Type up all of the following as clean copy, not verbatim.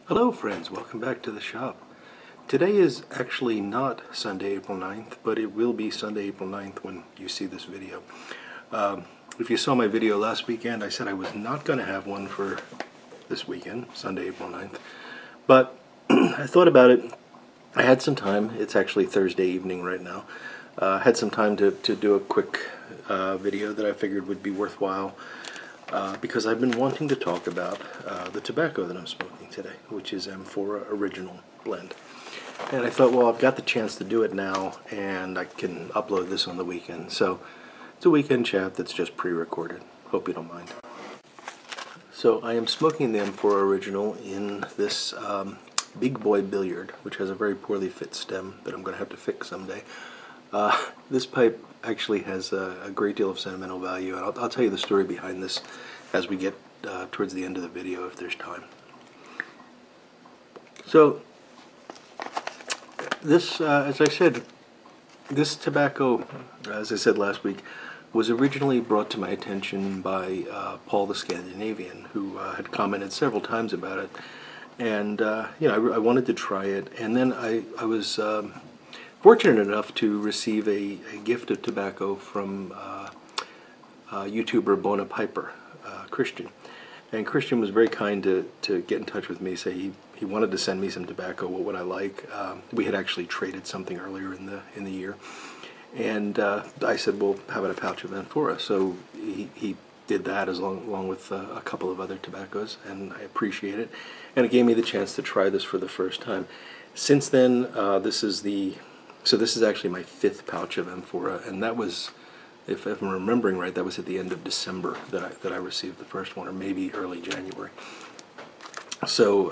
Hello friends, welcome back to the shop. Today is actually not Sunday, April 9th, but it will be Sunday, April 9th when you see this video. If you saw my video last weekend, I said I was not going to have one for this weekend, Sunday, April 9th. But I thought about it. I had some time. It's actually Thursday evening right now. I had some time to do a quick video that I figured would be worthwhile. Because I've been wanting to talk about the tobacco that I'm smoking today, which is Amphora Original Blend. And I thought, well, I've got the chance to do it now, and I can upload this on the weekend. So it's a weekend chat that's just pre-recorded. Hope you don't mind. So I am smoking the Amphora Original in this Big Boy Billiard, which has a very poorly fit stem that I'm going to have to fix someday. This pipe actually has a great deal of sentimental value, and I'll tell you the story behind this as we get towards the end of the video if there's time. So this, as I said, this tobacco, as I said last week, was originally brought to my attention by Paul the Scandinavian, who had commented several times about it, and you know, I wanted to try it, and then I was fortunate enough to receive a gift of tobacco from YouTuber Bona Piper, Christian. And Christian was very kind to get in touch with me, say he wanted to send me some tobacco. What would I like? We had actually traded something earlier in the year. And I said, well, how about a pouch of Amphora? So he did that along with a couple of other tobaccos, and I appreciate it. And it gave me the chance to try this for the first time. Since then, this is actually my 5th pouch of Amphora, and that was, if I'm remembering right, that was at the end of December that I received the first one, or maybe early January. So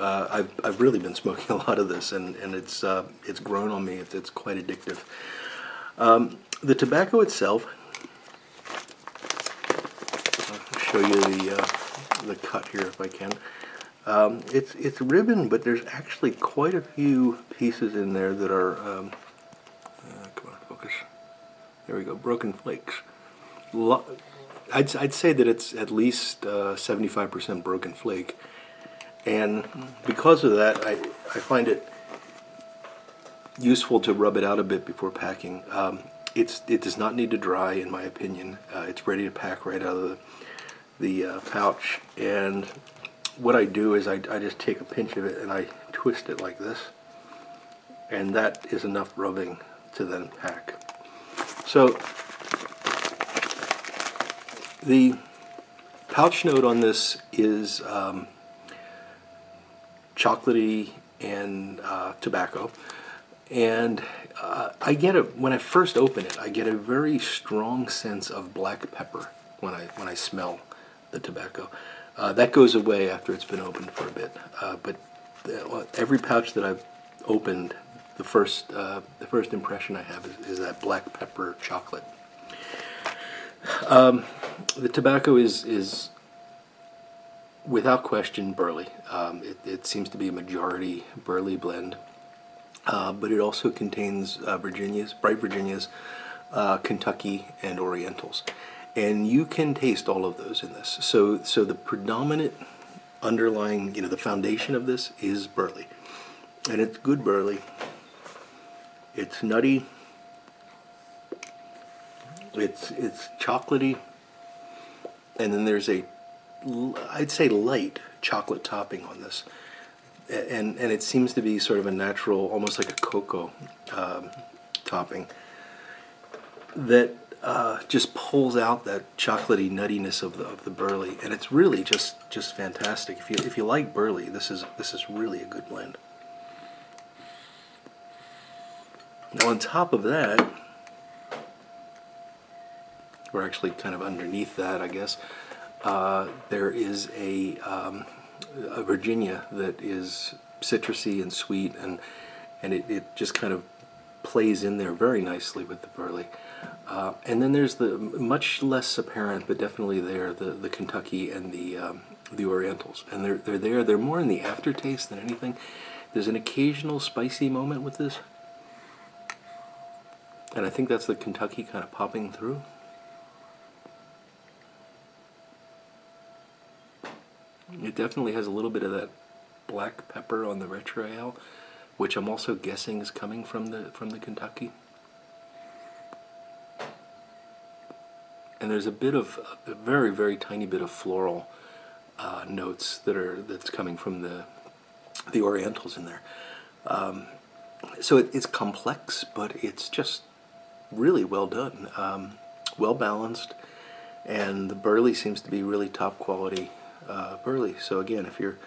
I've really been smoking a lot of this, and it's grown on me. It's quite addictive. The tobacco itself, I'll show you the cut here if I can. It's ribbon, but there's actually quite a few pieces in there that are come on, focus. There we go, broken flakes. I'd say that it's at least 75% broken flake, and because of that, I find it useful to rub it out a bit before packing. It does not need to dry, in my opinion. It's ready to pack right out of the pouch, and what I do is I just take a pinch of it and I twist it like this, and that is enough rubbing to then pack. So the pouch note on this is chocolatey and tobacco, and I get when I first open it, I get a very strong sense of black pepper when I smell the tobacco. That goes away after it's been opened for a bit, but every pouch that I've opened, the first impression I have is that black pepper chocolate. The tobacco is without question burley. It seems to be a majority burley blend, but it also contains bright Virginias, Kentucky, and Orientals. And you can taste all of those in this. So the predominant underlying, the foundation of this is burley. And it's good burley. It's nutty. It's chocolatey. And then there's I'd say light chocolate topping on this. And it seems to be sort of a natural, almost like a cocoa topping that just pulls out that chocolatey nuttiness of the burley, and it's really just fantastic. If you like burley, this is really a good blend. Now on top of that, or actually kind of underneath that, I guess, there is a Virginia that is citrusy and sweet, and it just kind of plays in there very nicely with the burley. And then there's the much less apparent, but definitely there, the Kentucky and the Orientals, and they're more in the aftertaste than anything. There's an occasional spicy moment with this, and I think that's the Kentucky kind of popping through. It definitely has a little bit of that black pepper on the retro ale, which I'm also guessing is coming from the Kentucky. And there's a very, very tiny bit of floral notes that's coming from the Orientals in there. So it's complex, but it's just really well done, well balanced, and the burley seems to be really top quality burley. So again, if you're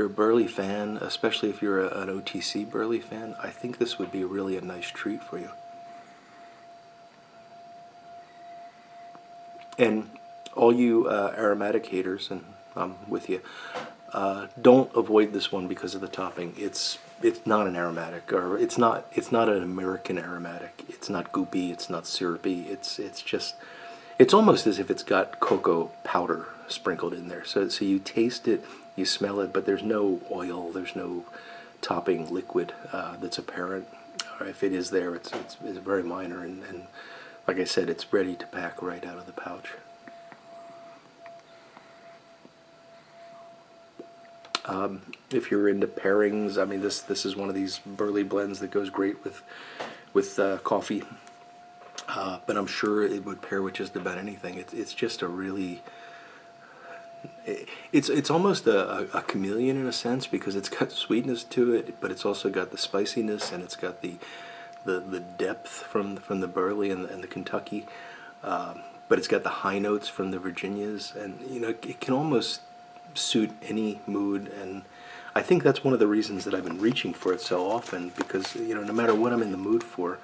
a burley fan, especially if you're an OTC burley fan, I think this would be really a nice treat for you. And all you aromatic haters, and I'm with you, don't avoid this one because of the topping. It's not an aromatic, or it's not an American aromatic. It's not goopy, it's not syrupy. It's almost as if it's got cocoa powder sprinkled in there. So you taste it, you smell it, but there's no oil, there's no topping liquid that's apparent. Or if it is there, it's very minor, and like I said, it's ready to pack right out of the pouch. If you're into pairings, I mean, this is one of these burley blends that goes great with coffee. But I'm sure it would pair with just about anything. It's just a really, it's almost a chameleon in a sense, because it's got sweetness to it, but it's also got the spiciness, and it's got the depth from the burley and the Kentucky, but it's got the high notes from the Virginias, and it can almost suit any mood. And I think that's one of the reasons that I've been reaching for it so often, because no matter what I'm in the mood for,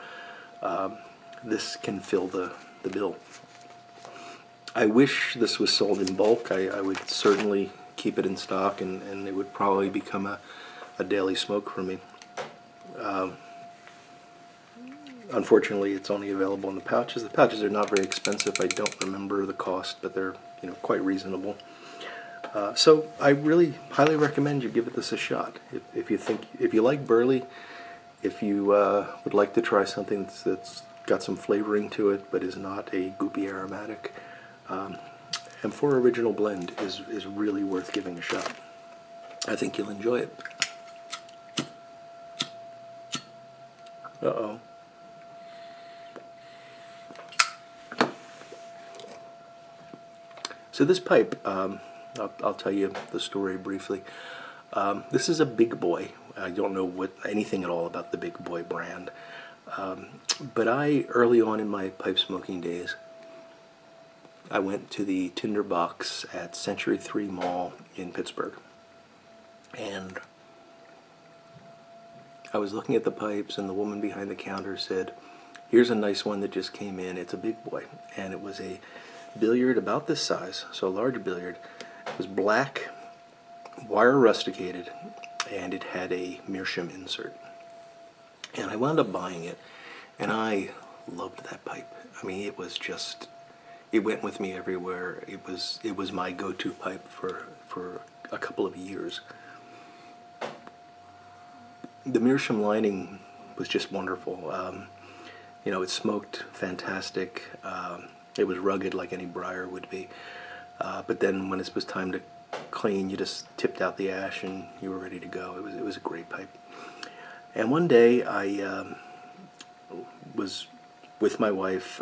this can fill the bill. I wish this was sold in bulk. I would certainly keep it in stock, and it would probably become a daily smoke for me. Unfortunately, it's only available in the pouches. The pouches are not very expensive. I don't remember the cost, but they're quite reasonable. So I really highly recommend you give this a shot. If you like burley, if you would like to try something that's got some flavoring to it but is not a goopy aromatic, Amphora Original Blend is really worth giving a shot. I think you'll enjoy it. Uh-oh. So this pipe, I'll tell you the story briefly. This is a Big Boy. I don't know anything at all about the Big Boy brand. But early on in my pipe smoking days, I went to the Tinderbox at Century 3 Mall in Pittsburgh. And I was looking at the pipes, and the woman behind the counter said, "Here's a nice one that just came in. It's a Big Boy." And it was a billiard about this size, so a large billiard. It was black, wire rusticated, and it had a meerschaum insert. And I wound up buying it, and I loved that pipe. I mean, it was just, it went with me everywhere. It was my go-to pipe for a couple of years. The meerschaum lining was just wonderful. It smoked fantastic. It was rugged like any briar would be. But then when it was time to clean, you just tipped out the ash and you were ready to go. It was a great pipe. And one day I was with my wife.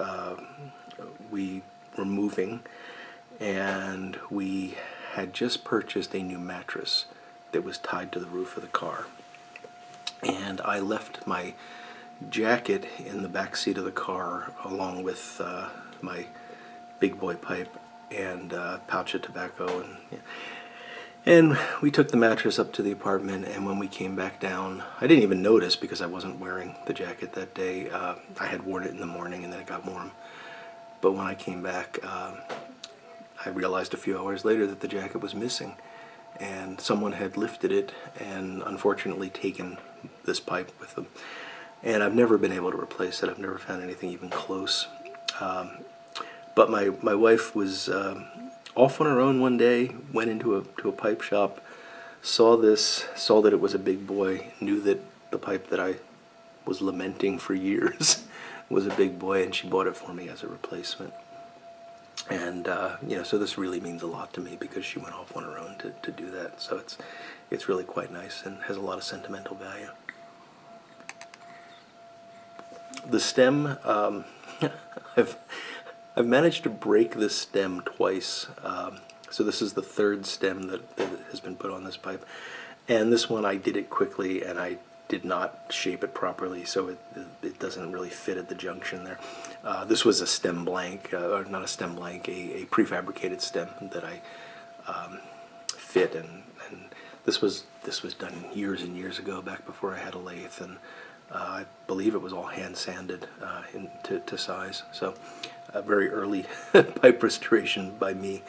We were moving, and we had just purchased a new mattress that was tied to the roof of the car. And I left my jacket in the back seat of the car along with my Big Boy pipe and pouch of tobacco, and we took the mattress up to the apartment. And when we came back down, I didn't even notice because I wasn't wearing the jacket that day. I had worn it in the morning and then it got warm. But when I came back, I realized a few hours later that the jacket was missing, and someone had lifted it and unfortunately taken this pipe with them. And I've never been able to replace it. I've never found anything even close. But my wife was off on her own one day, went into a pipe shop, saw that it was a Big Boy, knew that the pipe that I was lamenting for years was a Big Boy, and she bought it for me as a replacement. And you know, so this really means a lot to me because she went off on her own to do that. So it's really quite nice and has a lot of sentimental value. The stem, I've managed to break this stem twice. So this is the third stem that has been put on this pipe, and this one I did it quickly and I did not shape it properly, so it doesn't really fit at the junction there. This was a stem blank, or not a stem blank, a prefabricated stem that I fit, and this was done years and years ago, back before I had a lathe, and I believe it was all hand sanded to size. So very early pipe restoration by me,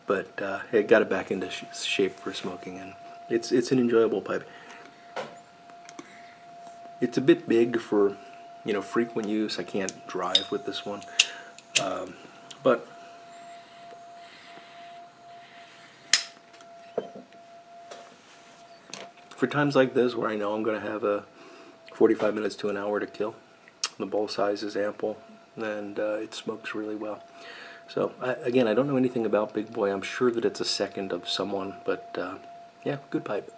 but it got it back into shape for smoking, and it's an enjoyable pipe. It's a bit big for, you know, frequent use. I can't drive with this one, but for times like this where I know I'm going to have a 45 minutes to an hour to kill, the bowl size is ample, and it smokes really well. So again, I don't know anything about Big Boy. I'm sure that it's a second of someone, but yeah, good pipe.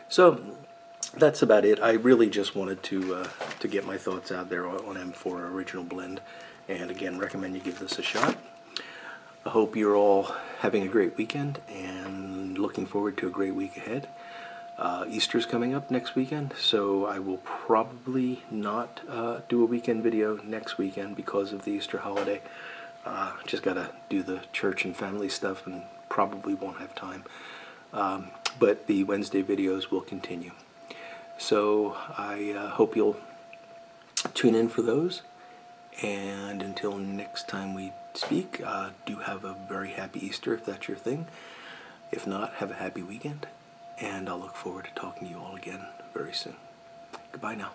So that's about it. I really just wanted to get my thoughts out there on Amphora Original Blend, and again, recommend you give this a shot. I hope you're all having a great weekend and looking forward to a great week ahead. Easter's coming up next weekend, so I will probably not do a weekend video next weekend because of the Easter holiday. Just gotta do the church and family stuff and probably won't have time. But the Wednesday videos will continue. So I hope you'll tune in for those. And until next time we speak, do have a very happy Easter if that's your thing. If not, have a happy weekend. And I'll look forward to talking to you all again very soon. Goodbye now.